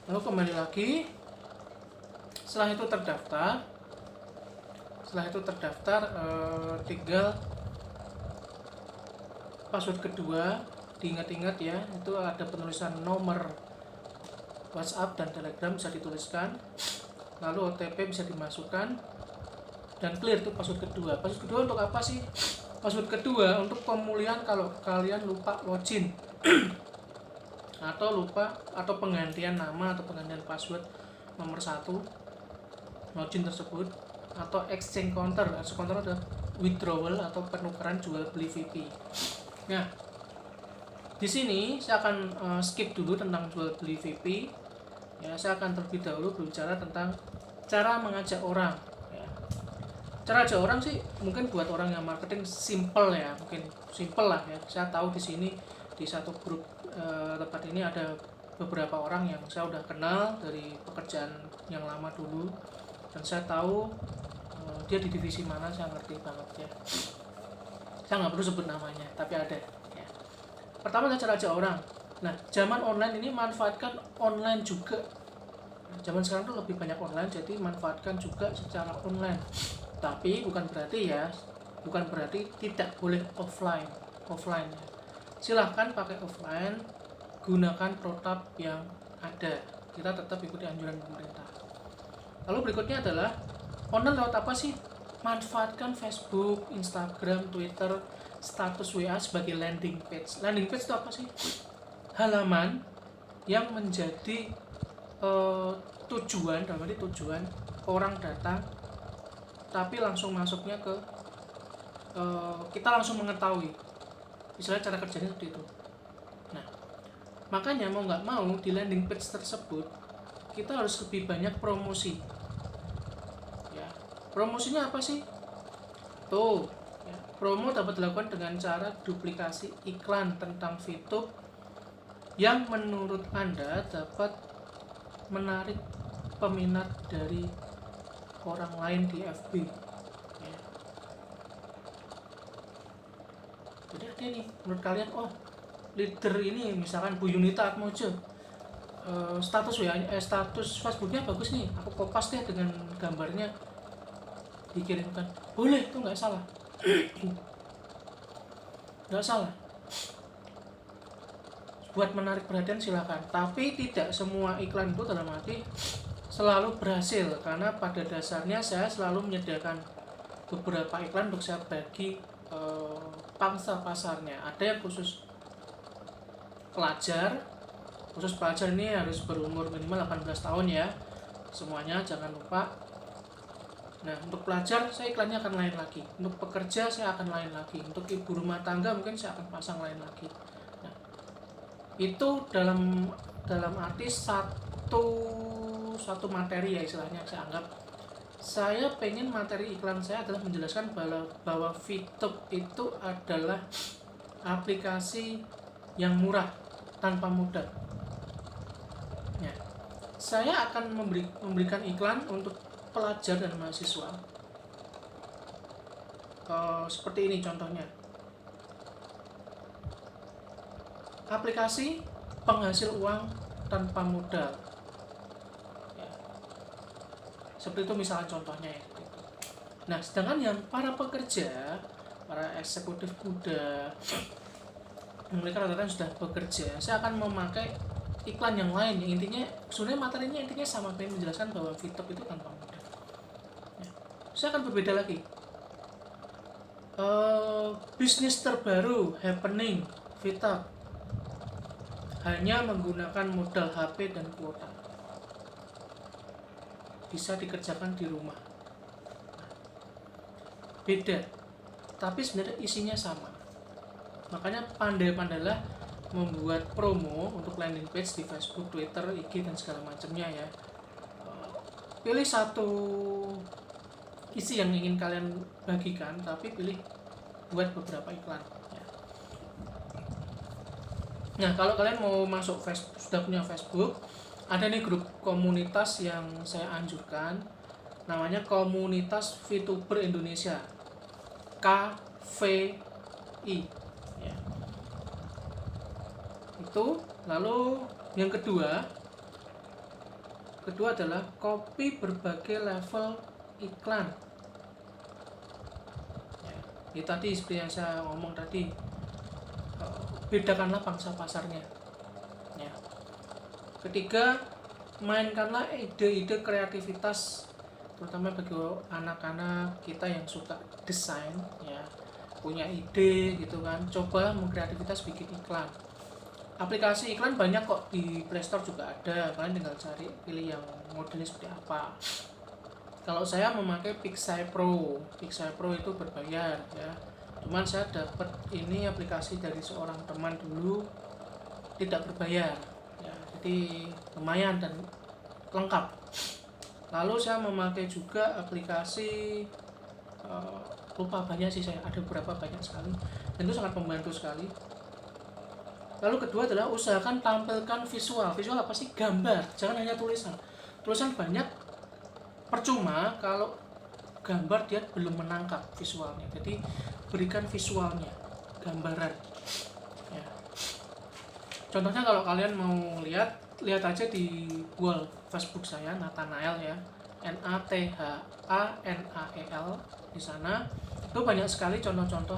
Lalu kembali lagi. Setelah itu terdaftar, tinggal password kedua diingat-ingat ya, itu ada penulisan nomor WhatsApp dan Telegram bisa dituliskan, lalu OTP bisa dimasukkan dan clear tuh password kedua. Password kedua untuk apa sih? Password kedua untuk pemulihan kalau kalian lupa login atau penggantian nama atau penggantian password nomor 1 login tersebut, atau exchange counter. Exchange counter adalah withdrawal atau penukaran jual beli VP. Nah, di sini saya akan skip dulu tentang jual beli VP. Ya, saya akan terlebih dahulu berbicara tentang cara mengajak orang. Ya. Cara ajak orang sih mungkin buat orang yang marketing simple ya, mungkin simple lah ya. Saya tahu di sini di satu grup tempat ini ada beberapa orang yang saya udah kenal dari pekerjaan yang lama dulu, dan saya tahu dia di divisi mana, saya ngerti banget ya. Saya nggak perlu sebut namanya, tapi ada ya. Pertama, cara ajak orang. Nah, zaman online ini manfaatkan online juga. Zaman sekarang tuh lebih banyak online, jadi manfaatkan juga secara online. Tapi bukan berarti tidak boleh offline ya. Silahkan pakai offline, gunakan protap yang ada. Kita tetap ikuti anjuran pemerintah. Lalu berikutnya adalah online lewat apa sih? Manfaatkan Facebook, Instagram, Twitter, status WA sebagai landing page. Landing page itu apa sih? Halaman yang menjadi tujuan orang datang, tapi langsung masuknya ke kita langsung mengetahui. Istilah cara kerjanya seperti itu. Nah, makanya mau nggak mau di landing page tersebut kita harus lebih banyak promosi. Ya, promosinya apa sih? Tuh, ya, promo dapat dilakukan dengan cara duplikasi iklan tentang VTube yang menurut Anda dapat menarik peminat dari orang lain di FB. Ya. Jadi ada nih, menurut kalian, oh leader ini misalkan Bu Yunita Atmojo, status Facebooknya bagus nih, aku kopas deh dengan gambarnya, dikirimkan, boleh, itu nggak salah. Nggak salah, buat menarik perhatian silakan, tapi tidak semua iklan itu dalam arti selalu berhasil, karena pada dasarnya saya selalu menyediakan beberapa iklan untuk saya bagi pangsa pasarnya. Ada yang khusus pelajar ini harus berumur minimal 18 tahun ya, semuanya jangan lupa. Nah, untuk pelajar saya iklannya akan lain lagi, untuk pekerja saya akan lain lagi, untuk ibu rumah tangga mungkin saya akan pasang lain lagi. Nah, itu dalam arti satu materi ya, istilahnya saya anggap. Saya pengen materi iklan saya adalah menjelaskan bahwa VTube itu adalah aplikasi yang murah tanpa modal. Ya, saya akan memberikan iklan untuk pelajar dan mahasiswa. Seperti ini contohnya. Aplikasi penghasil uang tanpa modal. Ya. Seperti itu misalnya contohnya ya. Nah, sedangkan yang para pekerja, para eksekutif muda, mereka rata-rata sudah bekerja, saya akan memakai iklan yang lain yang intinya sebenarnya materinya intinya sama, pengen menjelaskan bahwa VTube itu tanpa modal. Ya. Saya akan berbeda lagi. Bisnis terbaru happening VTube hanya menggunakan modal HP dan kuota, bisa dikerjakan di rumah. Beda, tapi sebenarnya isinya sama. Makanya pandai-pandailah membuat promo untuk landing page di Facebook, Twitter, IG dan segala macamnya ya. Pilih satu isi yang ingin kalian bagikan, tapi pilih buat beberapa iklan ya. Nah, kalau kalian mau masuk Facebook, sudah punya Facebook, ada nih grup komunitas yang saya anjurkan, namanya Komunitas VTuber Indonesia, KVI ya. Itu. Lalu yang kedua, kedua adalah copy berbagai level iklan. Ya, ini tadi seperti yang saya ngomong tadi, bedakanlah pangsa pasarnya. Ya. Ketiga, mainkanlah ide-ide kreativitas, terutama bagi anak-anak kita yang suka desain, ya, punya ide gitu kan, coba mengkreativitas bikin iklan. Aplikasi iklan banyak kok, di Playstore juga ada, kalian tinggal cari, pilih yang modelnya seperti apa. Kalau saya memakai Pixai Pro itu berbayar ya, cuman saya dapat ini aplikasi dari seorang teman dulu, tidak berbayar ya, jadi lumayan dan lengkap. Lalu saya memakai juga aplikasi lupa banyak sih, saya ada beberapa, banyak sekali, dan itu sangat membantu sekali. Lalu kedua adalah usahakan tampilkan visual apa sih? Gambar, jangan hanya tulisan banyak percuma kalau gambar dia belum menangkap visualnya. Jadi berikan visualnya, gambaran ya. Contohnya kalau kalian mau lihat aja di wall Facebook saya, Nathanael ya, Nathanael. Di sana itu banyak sekali contoh-contoh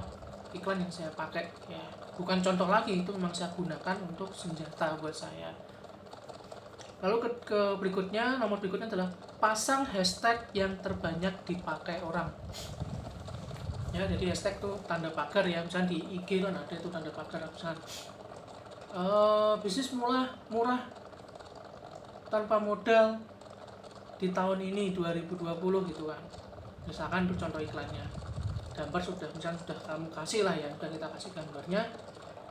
iklan yang saya pakai ya. Bukan contoh lagi, itu memang saya gunakan untuk senjata buat saya. Lalu nomor berikutnya adalah pasang hashtag yang terbanyak dipakai orang. Ya, jadi hashtag itu tanda pagar ya, misalnya di IG kan ada itu tanda pagar, misalnya bisnis murah tanpa modal di tahun ini 2020 gitu kan. Misalkan itu contoh iklannya. Gambar misalnya sudah kamu kasih lah ya, sudah kita kasih gambarnya.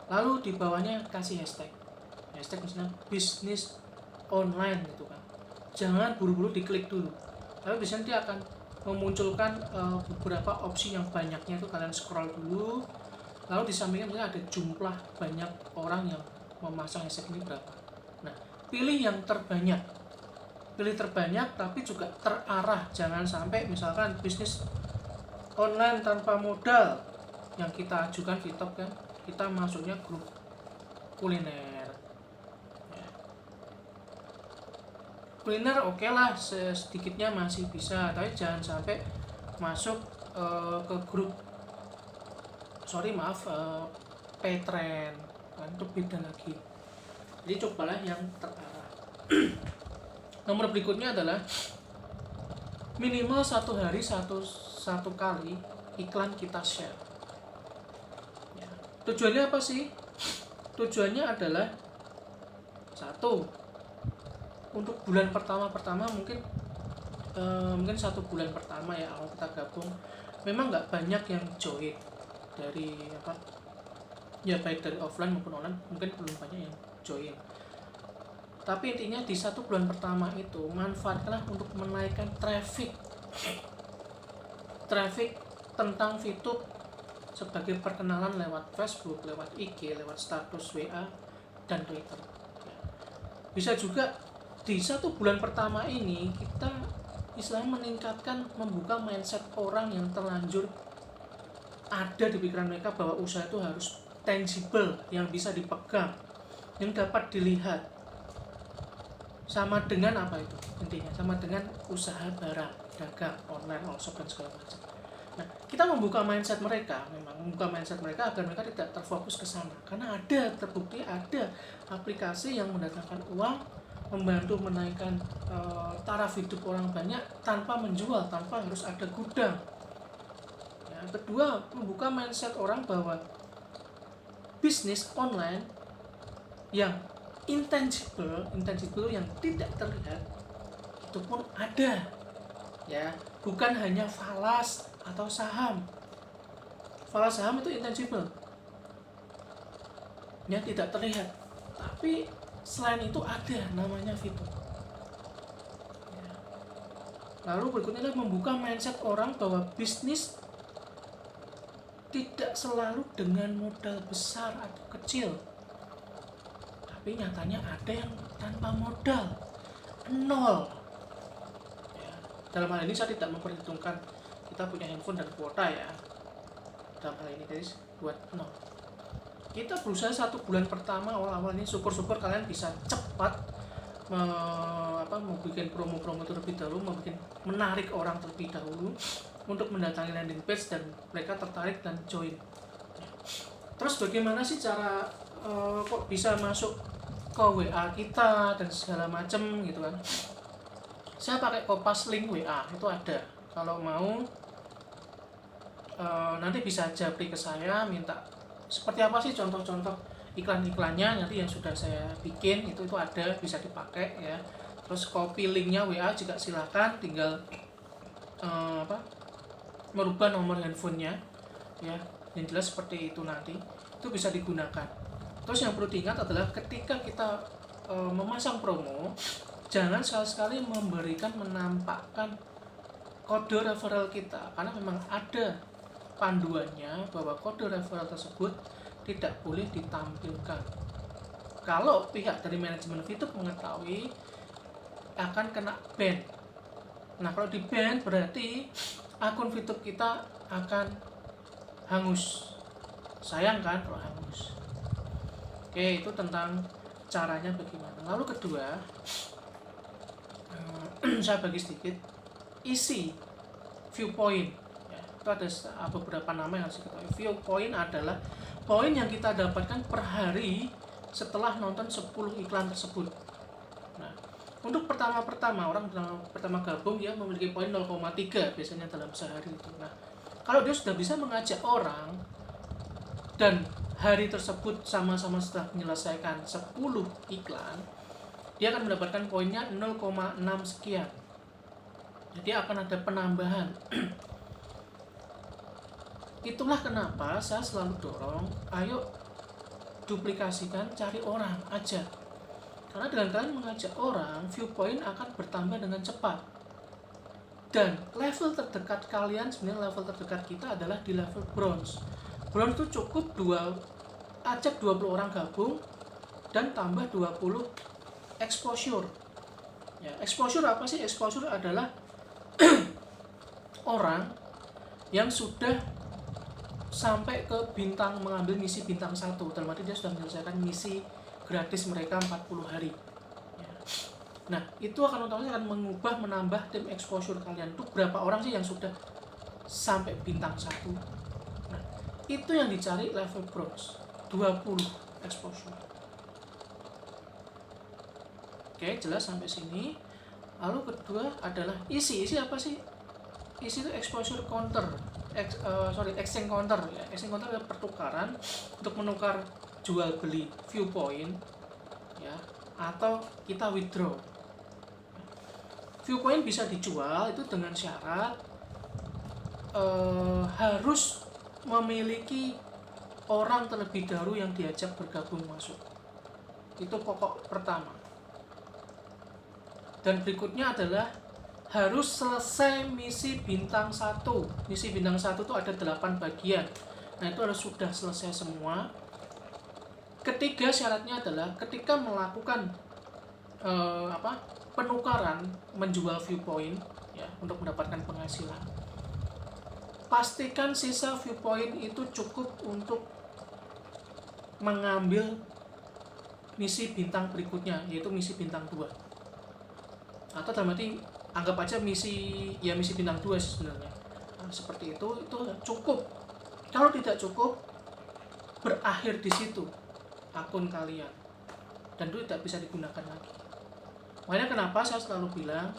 Lalu di bawahnya kasih hashtag misalnya bisnis online gitu kan. Jangan buru-buru diklik dulu, tapi biasanya dia akan memunculkan beberapa opsi yang banyaknya itu, kalian scroll dulu. Lalu di sampingnya misalnya ada jumlah banyak orang yang memasang hashtag ini berapa. Nah, pilih yang terbanyak, tapi juga terarah. Jangan sampai misalkan bisnis online tanpa modal yang kita ajukan di top kan, kita masuknya grup kuliner ya. Kuliner oke lah, sedikitnya masih bisa, tapi jangan sampai masuk ke grup Paytrend kan, itu beda lagi. Jadi cobalah yang terarah. Nomor berikutnya adalah minimal satu hari satu kali iklan kita share. Tujuannya apa sih? Tujuannya adalah satu, untuk bulan pertama mungkin 1 bulan pertama ya, awal kita gabung memang nggak banyak yang join dari baik dari offline maupun online, mungkin belum banyak yang join. Tapi intinya di 1 bulan pertama itu manfaatkanlah untuk menaikkan traffic tentang VTube sebagai perkenalan lewat Facebook, lewat IG, lewat status WA dan Twitter. Bisa juga di 1 bulan pertama ini kita istilahnya meningkatkan, membuka mindset orang yang terlanjur ada di pikiran mereka bahwa usaha itu harus tangible, yang bisa dipegang, yang dapat dilihat. Sama dengan apa itu? Intinya sama dengan usaha barang, dagang, online, shop dan segala macam. Nah, kita membuka mindset mereka agar mereka tidak terfokus ke sana, karena terbukti ada aplikasi yang mendatangkan uang, membantu menaikkan taraf hidup orang banyak tanpa menjual, tanpa harus ada gudang. Ya, kedua, membuka mindset orang bahwa bisnis online yang intangible yang tidak terlihat itu pun ada, ya, bukan hanya falas atau saham. Falas saham itu intangible, yang tidak terlihat, tapi selain itu ada namanya fitur. Ya. Lalu berikutnya adalah membuka mindset orang bahwa bisnis tidak selalu dengan modal besar atau kecil, tapi nyatanya ada yang tanpa modal, nol. Ya. Dalam hal ini saya tidak memperhitungkan kita punya handphone dan kuota ya, dalam hal ini guys, buat nol. Kita berusaha 1 bulan pertama awal-awal ini, syukur-syukur kalian bisa cepat mau bikin promo-promo terlebih dahulu, mau bikin menarik orang terlebih dahulu untuk mendatangi landing page dan mereka tertarik dan join. Terus bagaimana sih cara kok bisa masuk ke WA kita dan segala macem gitu kan? Saya pakai Kompas link WA itu ada. Kalau mau nanti bisa japri ke saya, minta seperti apa sih contoh-contoh iklan-iklannya nanti yang sudah saya bikin itu ada, bisa dipakai ya. Terus copy linknya WA juga silakan, tinggal merubah nomor handphonenya ya, yang jelas seperti itu nanti itu bisa digunakan. Terus yang perlu diingat adalah ketika kita memasang promo, jangan sekali-sekali menampakkan kode referral kita, karena memang ada panduannya bahwa kode referral tersebut tidak boleh ditampilkan. Kalau pihak dari manajemen VTube mengetahui, akan kena ban. Nah, kalau di ban berarti akun VTube kita akan hangus. Sayang kan kalau hangus. Oke, itu tentang caranya bagaimana. Lalu kedua, saya bagi sedikit isi viewpoint ya, itu ada beberapa nama yang harus diketahui. Viewpoint adalah poin yang kita dapatkan per hari setelah nonton 10 iklan tersebut. Nah, untuk pertama orang pertama gabung dia memiliki poin 0,3 biasanya dalam sehari itu. Nah, kalau dia sudah bisa mengajak orang dan hari tersebut sama-sama setelah menyelesaikan 10 iklan, dia akan mendapatkan poinnya 0,6 sekian. Jadi akan ada penambahan. Itulah kenapa saya selalu dorong, ayo duplikasikan, cari orang aja. Karena dengan kalian mengajak orang, viewpoint akan bertambah dengan cepat. Dan level terdekat kalian, sebenarnya level terdekat kita adalah di level bronze. Bronze itu cukup ajak 20 orang gabung dan tambah 20 exposure. Ya, exposure apa sih? Exposure adalah orang yang sudah sampai ke mengambil misi bintang 1, dalam arti dia sudah menyelesaikan misi gratis mereka 40 hari ya. Nah, itu otomatis akan menambah tim exposure kalian. Itu berapa orang sih yang sudah sampai bintang 1? Nah, itu yang dicari level bronze, 20 exposure. Oke, jelas sampai sini. Lalu kedua adalah isi apa sih? Isi itu exposure counter, exchange counter ya. Exchange counter adalah pertukaran untuk menukar jual beli viewpoint ya, atau kita withdraw. Viewpoint bisa dijual itu dengan syarat harus memiliki orang terlebih dahulu yang diajak bergabung masuk. Itu pokok pertama. Dan berikutnya adalah harus selesai misi bintang 1. Misi bintang 1 itu ada 8 bagian. Nah, itu harus sudah selesai semua. Ketiga syaratnya adalah ketika melakukan penukaran, menjual viewpoint ya, untuk mendapatkan penghasilan, pastikan sisa viewpoint itu cukup untuk mengambil misi bintang berikutnya, yaitu misi bintang 2. Atau dalam arti anggap aja misi bintang 2 sebenarnya. Nah, seperti itu cukup. Kalau tidak cukup, berakhir di situ akun kalian dan itu tidak bisa digunakan lagi. Makanya kenapa saya selalu bilang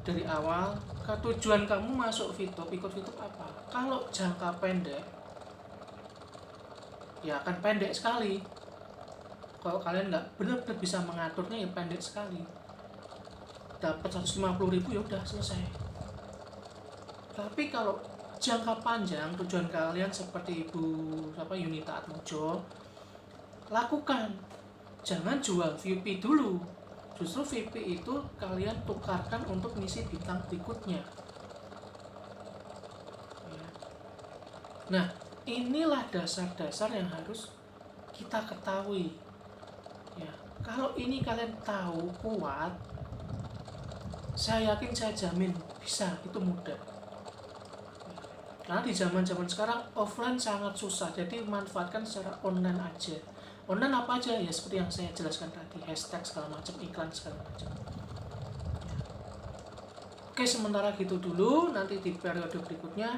dari awal, tujuan kamu masuk VTube, ikut VTube apa? Kalau jangka pendek, ya akan pendek sekali. Kalau kalian nggak benar-benar bisa mengaturnya, ya pendek sekali. Dapat 150.000 ya udah selesai. Tapi kalau jangka panjang, tujuan kalian seperti Ibu Yunita Atmojo, lakukan. Jangan jual VP dulu. Justru VP itu kalian tukarkan untuk misi bintang berikutnya. Ya. Nah, inilah dasar-dasar yang harus kita ketahui. Ya, kalau ini kalian tahu, kuat, saya yakin, saya jamin bisa, itu mudah. Karena di zaman-zaman sekarang offline sangat susah, jadi manfaatkan secara online aja. Online apa aja ya, seperti yang saya jelaskan tadi, hashtag segala macam, iklan segala macam. Oke, sementara gitu dulu. Nanti di periode berikutnya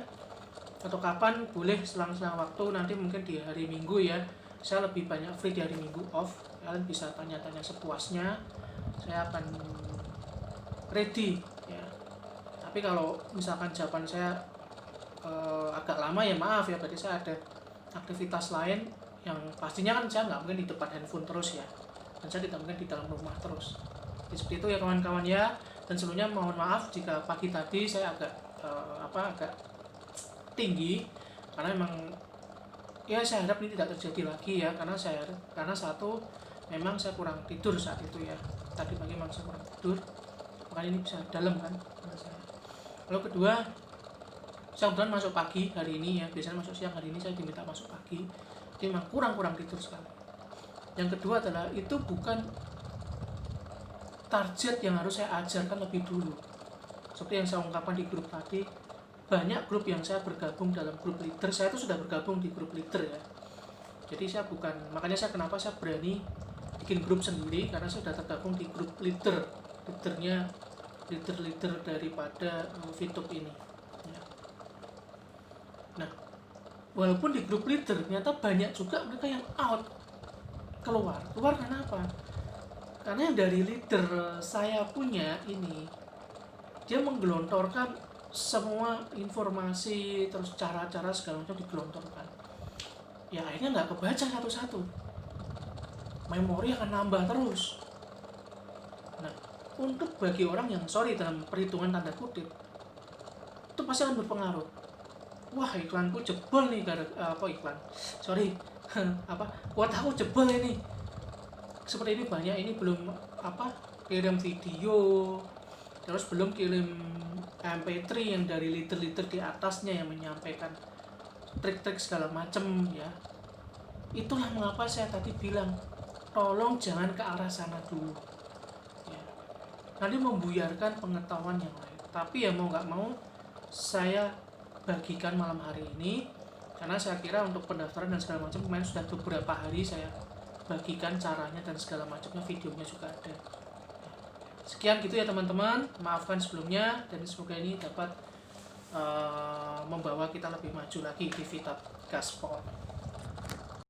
atau kapan boleh selang-selang waktu, nanti mungkin di hari Minggu ya, saya lebih banyak free di hari Minggu off, kalian bisa tanya-tanya sepuasnya, saya akan ready ya. Tapi kalau misalkan jawaban saya agak lama ya maaf ya, berarti saya ada aktivitas lain yang pastinya kan saya nggak mungkin di depan handphone terus ya, dan saya tidak mungkin di dalam rumah terus. Jadi seperti itu ya kawan-kawan ya. Dan sebelumnya mohon maaf jika pagi tadi saya agak agak tinggi, karena memang ya saya harap ini tidak terjadi lagi ya, karena satu memang saya kurang tidur saat itu ya, tadi pagi memang saya kurang tidur, makanya ini bisa dalam kan saya. Lalu kedua, saya kebetulan masuk pagi hari ini ya, biasanya masuk siang, hari ini saya diminta masuk pagi, jadi memang kurang tidur sekali. Yang kedua adalah itu bukan target yang harus saya ajarkan lebih dulu. Seperti yang saya ungkapkan di grup tadi, banyak grup yang saya bergabung dalam grup leader, saya itu sudah bergabung di grup leader ya. Jadi saya bukan, makanya kenapa saya berani bikin grup sendiri, karena saya sudah tergabung di grup leadernya leader daripada VTube ini ya. Nah, walaupun di grup leader ternyata banyak juga mereka yang keluar kenapa? Karena yang dari leader saya punya ini, dia menggelontorkan semua informasi, terus cara-cara segala macam digelontorkan. Ya akhirnya nggak kebaca satu-satu. Memori akan nambah terus. Nah, untuk bagi orang yang dalam perhitungan tanda kutip, itu pasti akan berpengaruh. Wah, iklanku jebol nih, kuotaku jebol ini. Seperti ini banyak, ini belum kirim video, terus belum kirim MP3 yang dari leader di atasnya yang menyampaikan trik-trik segala macem ya. Itulah mengapa saya tadi bilang tolong jangan ke arah sana dulu ya. Nanti membuyarkan pengetahuan yang lain. Tapi ya mau nggak mau saya bagikan malam hari ini, karena saya kira untuk pendaftaran dan segala macam kemarin sudah beberapa hari saya bagikan caranya dan segala macamnya, videonya juga ada. Sekian gitu ya teman-teman, maafkan sebelumnya, dan semoga ini dapat membawa kita lebih maju lagi di VTube Gaspol.